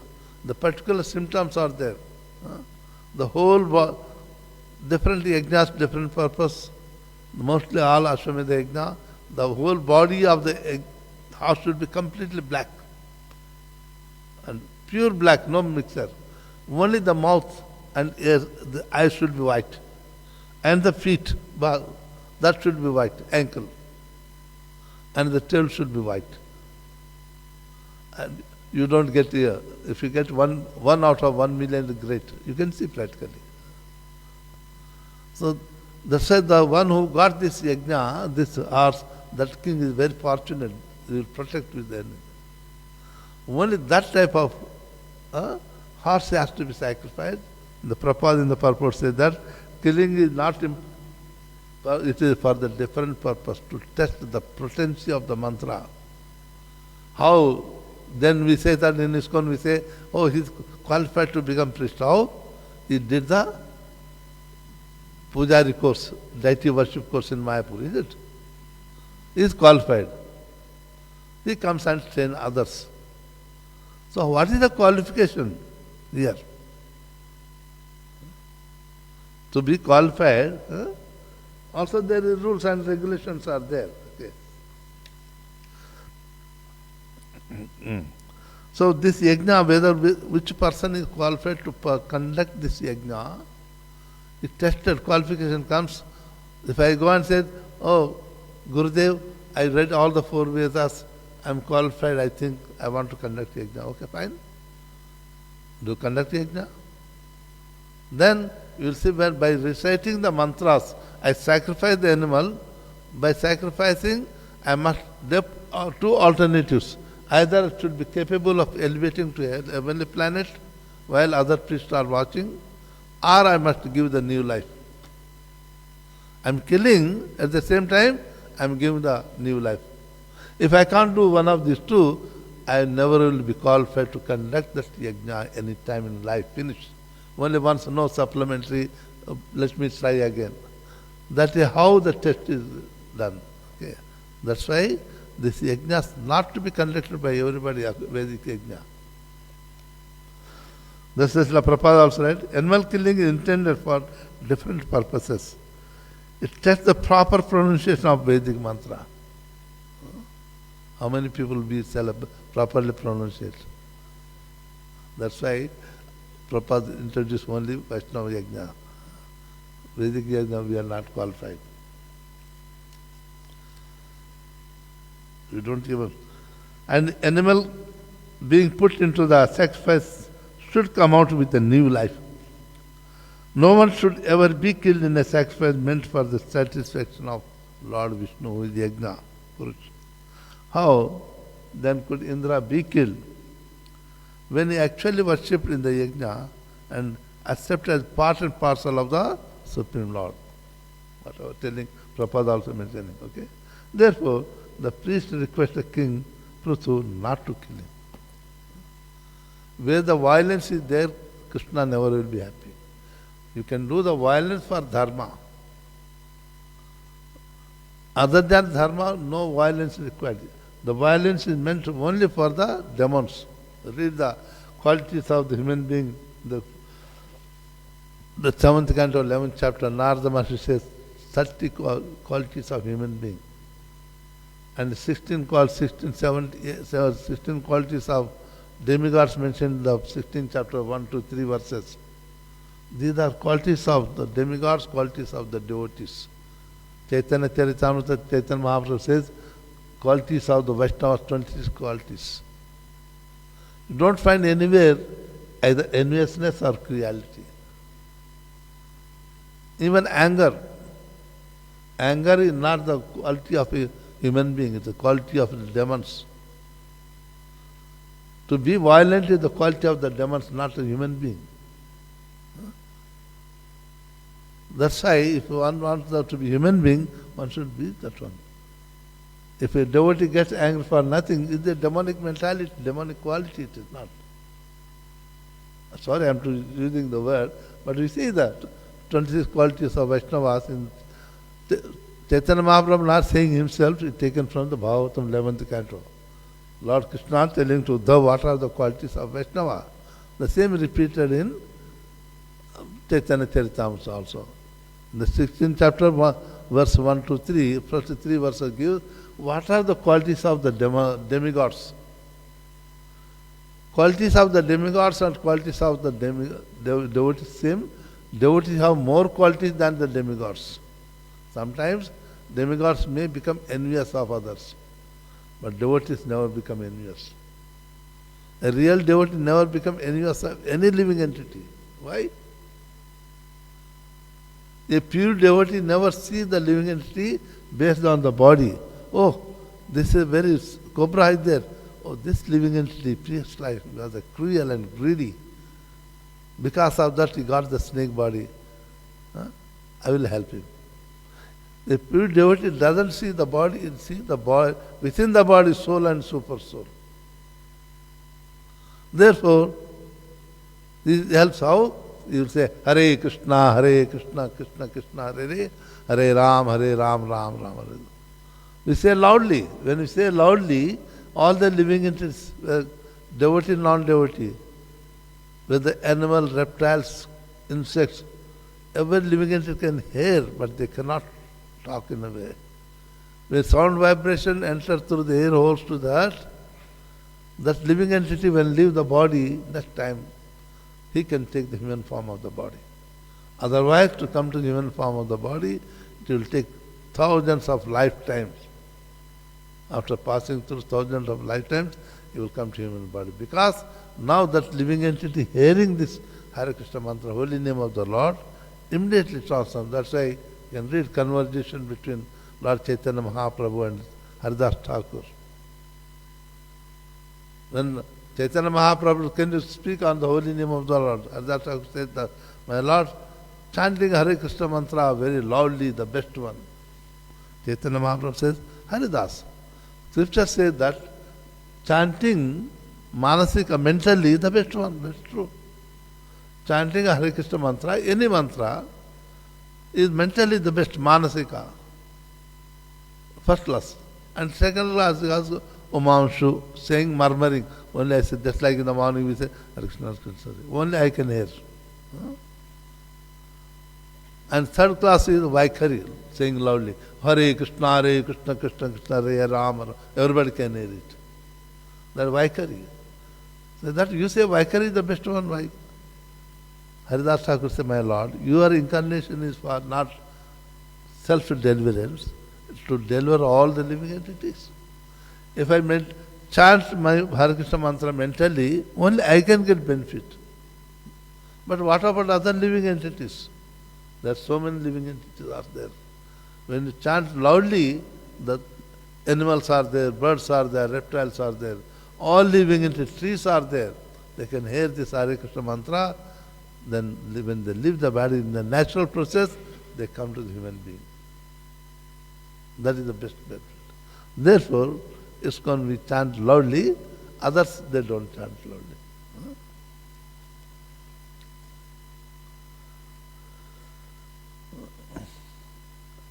A: The particular symptoms are there. The whole different yajnas, different purpose. Mostly all Ashwamedha yajna, the whole body of the horse should be completely black. And pure black, no mixture. Only the mouth and ears, the eyes should be white. And the feet, that should be white, ankle. And the tail should be white. And you don't get here. If you get one out of 1 million, great. You can see practically. So that's why the one who got this yajna, this horse, that king is very fortunate. He will protect with the enemy. Only that type of horse has to be sacrificed. The Prabhupada in the purport says that killing is not it is for the different purpose, to test the potency of the mantra. How? Then we say that in ISKCON we say, oh, he's qualified to become priest. How? He did the Pujari course, deity worship course in Mayapur, is it? He is qualified. He comes and trains others. So what is the qualification here? To be qualified, also there is rules and regulations are there. Okay. So this yajna, whether which person is qualified to conduct this yajna, it tested, qualification comes. If I go and say, oh, Gurudev, I read all the 4 Vedas, I am qualified, I think I want to conduct yajna. Okay, fine. Do conduct yajna. Then you will see when by reciting the mantras, I sacrifice the animal. By sacrificing, I must have 2 alternatives. Either it should be capable of elevating to a heavenly planet while other priests are watching, or I must give the new life. I am killing, at the same time, I am giving the new life. If I can't do one of these 2, I never will be qualified to conduct that yajna any time in life. Finish. Only once, no supplementary, let me try again. That is how the test is done. Okay. That's why this yajna is not to be conducted by everybody, Vedic yajna. This is La Prabhupada also, right? Animal killing is intended for different purposes. It tests the proper pronunciation of Vedic mantra. How many people will be properly pronounce it? That's why Prabhupada introduced only Vaishnava Yajna. Vedic Yajna we are not qualified. We don't even. And animal being put into the sacrifice should come out with a new life. No one should ever be killed in a sacrifice meant for the satisfaction of Lord Vishnu, who is Yajna, Purush. How then could Indra be killed? When he actually worshipped in the yajna and accepted as part and parcel of the Supreme Lord. What I was telling, Prabhupada also mentioning, okay? Therefore, the priest requests the king, Prithu, not to kill him. Where the violence is there, Krishna never will be happy. You can do the violence for dharma. Other than dharma, no violence is required. The violence is meant only for the demons. Read the qualities of the human being. The 7th canto, 11th chapter, Narada Maharshi says 30 qualities of human being. And 16 qualities of demigods mentioned in the 16th chapter, 1 to 3 verses. These are qualities of the demigods, qualities of the devotees. Chaitanya Charitamrita, Chaitanya Mahaprabhu says, qualities of the Vaishnavas, 26 qualities. You don't find anywhere either enviousness or cruelty. Even anger. Anger is not the quality of a human being, it's the quality of the demons. To be violent is the quality of the demons, not a human being. That's why if one wants to be human being, one should be that one. If a devotee gets angry for nothing, it's a demonic mentality, demonic quality, it is not. Sorry, I'm using the word, but we see that 26 qualities of Vaishnavas in Chaitanya Mahaprabhu not saying himself, it's taken from the Bhagavatam 11th canto. Lord Krishna telling to Uddhava what are the qualities of Vaishnava. The same repeated in Chaitanya Charitamrita also. In the 16th chapter, verse 1 to 3, first 3 verses give what are the qualities of the demigods. Qualities of the demigods and qualities of the devotees same. Devotees have more qualities than the demigods. Sometimes demigods may become envious of others, but devotees never become envious. A real devotee never becomes envious of any living entity. Why? A pure devotee never sees the living entity based on the body. Oh, this is very cobra is there. Oh, this living entity, previous life, was a cruel and greedy. Because of that he got the snake body. I will help him. The pure devotee doesn't see the body, it sees the body, within the body, soul and super soul. Therefore, this helps how? You will say, Hare Krishna, Krishna Krishna, Hare Ram, Ram Ram, Hare. We say loudly. When we say loudly, all the living entities, devotee, non-devotee, whether animal, reptiles, insects, every living entity can hear, but they cannot talk in a way. When sound vibration enters through the air holes to the earth, that living entity when leave the body, next time he can take the human form of the body. Otherwise, to come to the human form of the body, it will take thousands of lifetimes. After passing through thousands of lifetimes, he will come to human body. Because now that living entity hearing this Hare Krishna mantra, holy name of the Lord, immediately transforms. That's why you can read conversation between Lord Chaitanya Mahaprabhu and Haridas Thakur. When Chaitanya Mahaprabhu, can you speak on the holy name of the Lord? Haridas Thakur said that, my Lord, chanting Hare Krishna mantra very loudly, the best one. Chaitanya Mahaprabhu says, Haridas. Scripture says that chanting manasika, mentally, the best one. That's true. Chanting a Hare Krishna mantra, any mantra, is mentally the best, manasika. First class. And second class is also Umamshu, saying, murmuring. Only I say, just like in the morning we say, Hare Krishna, Hare Krishna. Only I can hear. And third class is Vaikhari, saying loudly, Hare Krishna, Krishna Krishna, Hare Rama. Everybody can hear it. That Vaikhari. So that you say Vaikhari is the best one, why? Haridas Thakur said, my Lord, your incarnation is for not self-deliverance, it's to deliver all the living entities. If I chant my Hare Krishna mantra mentally, only I can get benefit. But what about other living entities? There are so many living entities are there. When you chant loudly, the animals are there, birds are there, reptiles are there, all living entities, trees are there. They can hear this Hare Krishna mantra. Then when they leave the body in the natural process, they come to the human being. That is the best benefit. Therefore, ISKCON we chant loudly, others they don't chant loudly.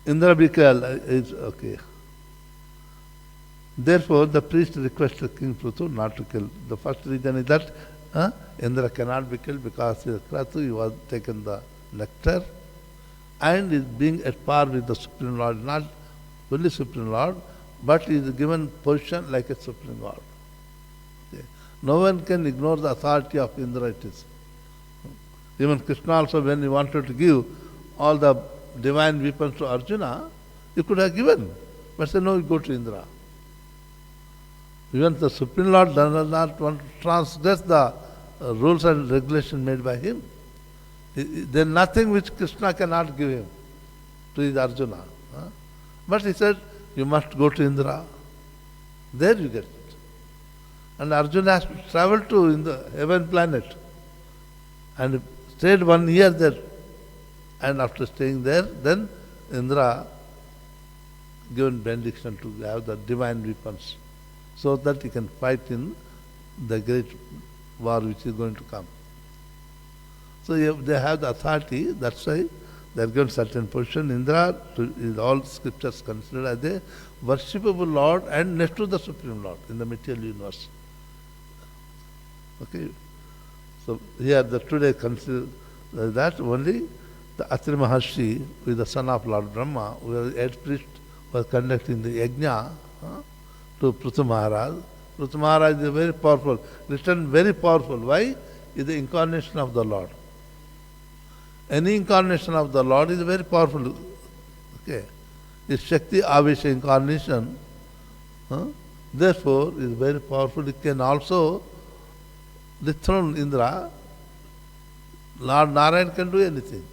A: Indra Bikal is okay. Therefore, the priest requested King Prithu not to kill. The first reason is that Indra cannot be killed because he is Kratu, he was taken the nectar and is being at par with the Supreme Lord, not only Supreme Lord, but he is given position like a Supreme Lord. Okay. No one can ignore the authority of Indra. It is. Even Krishna also, when he wanted to give all the divine weapons to Arjuna, he could have given. But said, no, you go to Indra. Even the Supreme Lord does not want to transgress the rules and regulations made by him. There is nothing which Krishna cannot give him to his Arjuna. But he said, you must go to Indra. There you get it. And Arjuna has to travel to the heaven planet and stayed 1 year there. And after staying there, then Indra given benediction to have the divine weapons, so that he can fight in the great war which is going to come. So they have the authority, that's why they are given certain position. Indra is all scriptures considered as a worshipable Lord and next to the Supreme Lord in the material universe. Okay. So here today consider that only the Atri Maharshi, who is the son of Lord Brahma, who was the head priest, was conducting the yajna to Prithu Maharaj. Prithu Maharaj is very powerful, written very powerful. Why? Is the incarnation of the Lord. Any incarnation of the Lord is very powerful. Okay. It's Shakti Avesha incarnation. Therefore, is very powerful. It can also dethrone Indra. Lord Narayan can do anything.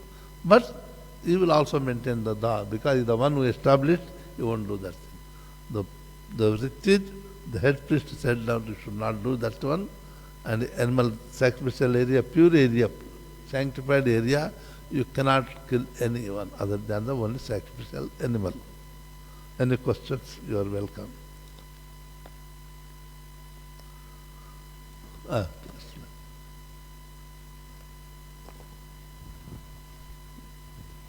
A: But he will also maintain the Da, because he is the one who established, he won't do that thing. The Ritij, the head priest said that you should not do that one, and the animal sacrificial area, pure area, sanctified area, you cannot kill anyone other than the only sacrificial animal. Any questions? You are welcome.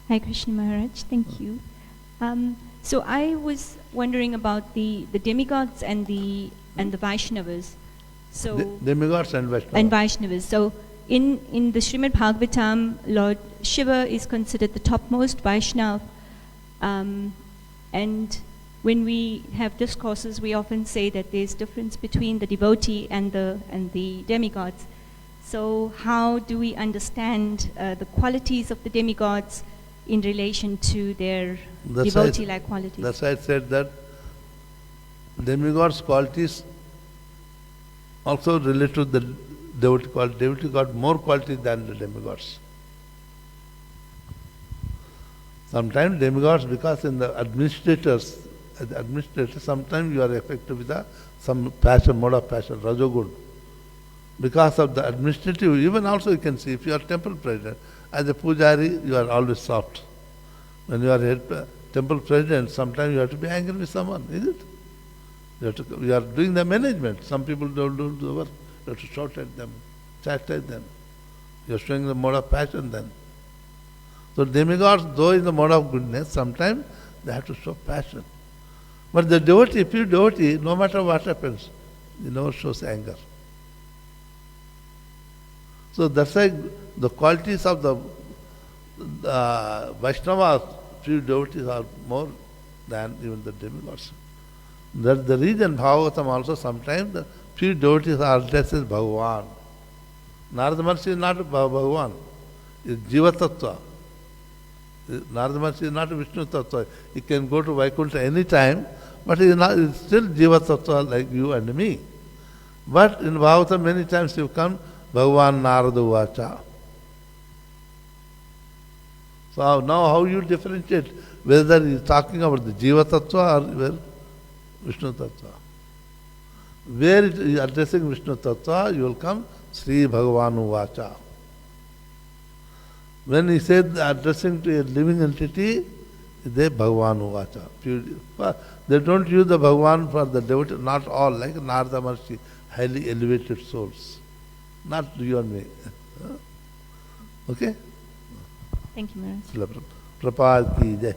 B: Hi, Krishna Maharaj. Thank you. So I was wondering about the demigods and the Vaishnavas. So
A: Demigods and Vaishnavas.
B: So in the Srimad Bhagavatam, Lord Shiva is considered the topmost Vaishnav. And when we have discourses, we often say that there's difference between the devotee and the demigods. So how do we understand the qualities of the demigods in relation to their devotee-like qualities?
A: That's why I said that demigods' qualities also relate to the devotee quality. Devotee got more quality than the demigods. Sometimes demigods, because in the administrators, sometimes you are affected with some passion, mode of passion, rajogun. Because of the administrative, even also you can see, if you are temple president, as a pujari, you are always soft. When you are head temple president, sometimes you have to be angry with someone, is it? You are doing the management. Some people don't do the work. You have to shout at them, chastise them. You are showing the mode of passion then. So demigods, though in the mode of goodness, sometimes they have to show passion. But the devotee, pure devotee, no matter what happens, he never shows anger. So that's why the qualities of the Vaishnavas, pure devotees, are more than even the demigods. That's the reason Bhagavatam also sometimes the pure devotees are addressed as Bhagavan. Narada Maharshi is not Bhagavan, it's Jiva Tattva. Narada Maharshi is not Vishnu Tattva. He can go to Vaikuntha any time, but he is still Jiva Tattva like you and me. But in Bhagavatam many times you come Bhagavan Narada Vacha. So now how you differentiate whether he is talking about the Jiva Tattva or where Vishnu Tattva? Where it is addressing Vishnu Tattva, you will come Sri Bhagavanu Vacha. When he said addressing to a living entity, they Bhagavanu Vacha. They don't use the Bhagavan for the devotee, not all, like Narada Maharshi, highly elevated souls. Not you and me. Okay?
B: Thank you, Maharaj.
A: Prabhupada ki jai.